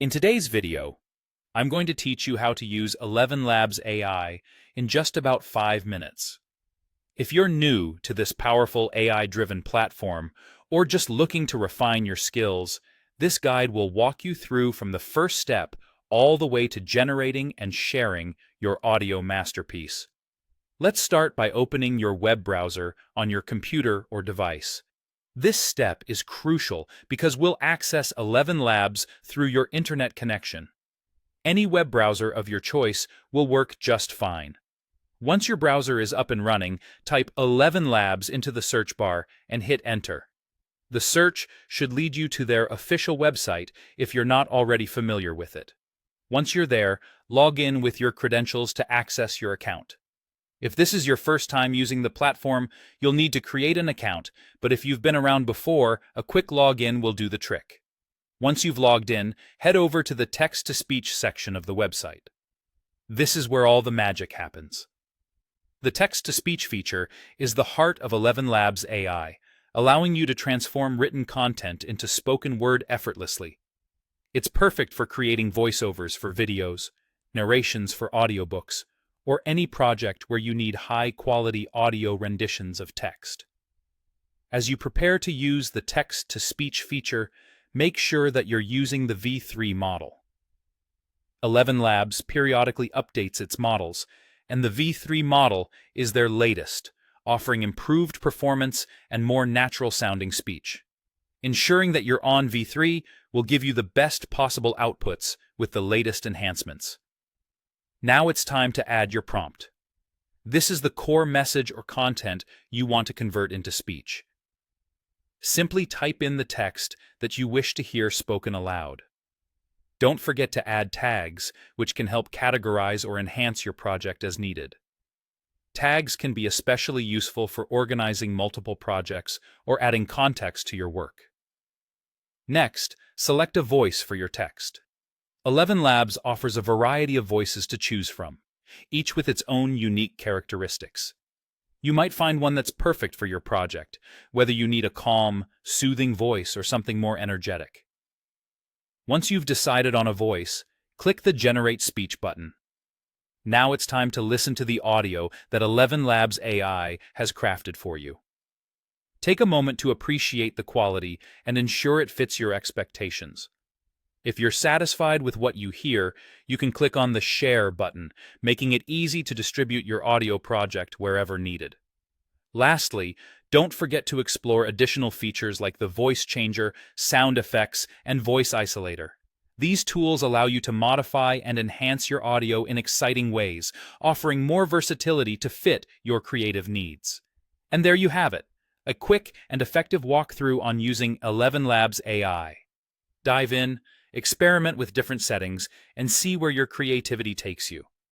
In today's video, I'm going to teach you how to use ElevenLabs AI in just about 5 minutes. If you're new to this powerful AI-driven platform or just looking to refine your skills, this guide will walk you through from the first step all the way to generating and sharing your audio masterpiece. Let's start by opening your web browser on your computer or device. This step is crucial because we'll access ElevenLabs through your internet connection. Any web browser of your choice will work just fine. Once your browser is up and running, type ElevenLabs into the search bar and hit Enter. The search should lead you to their official website if you're not already familiar with it. Once you're there, log in with your credentials to access your account. If this is your first time using the platform, you'll need to create an account, but if you've been around before, a quick login will do the trick. Once you've logged in, head over to the text-to-speech section of the website. This is where all the magic happens. The text-to-speech feature is the heart of ElevenLabs AI, allowing you to transform written content into spoken word effortlessly. It's perfect for creating voiceovers for videos, narrations for audiobooks, or any project where you need high-quality audio renditions of text. As you prepare to use the text-to-speech feature, make sure that you're using the V3 model. ElevenLabs periodically updates its models, and the V3 model is their latest, offering improved performance and more natural-sounding speech. Ensuring that you're on V3 will give you the best possible outputs with the latest enhancements. Now it's time to add your prompt. This is the core message or content you want to convert into speech. Simply type in the text that you wish to hear spoken aloud. Don't forget to add tags, which can help categorize or enhance your project as needed. Tags can be especially useful for organizing multiple projects or adding context to your work. Next, select a voice for your text. ElevenLabs offers a variety of voices to choose from, each with its own unique characteristics. You might find one that's perfect for your project, whether you need a calm, soothing voice or something more energetic. Once you've decided on a voice, click the Generate Speech button. Now it's time to listen to the audio that ElevenLabs AI has crafted for you. Take a moment to appreciate the quality and ensure it fits your expectations. If you're satisfied with what you hear, you can click on the Share button, making it easy to distribute your audio project wherever needed. Lastly, don't forget to explore additional features like the voice changer, sound effects, and voice isolator. These tools allow you to modify and enhance your audio in exciting ways, offering more versatility to fit your creative needs. And there you have it, a quick and effective walkthrough on using ElevenLabs AI. Dive in, experiment with different settings, and see where your creativity takes you.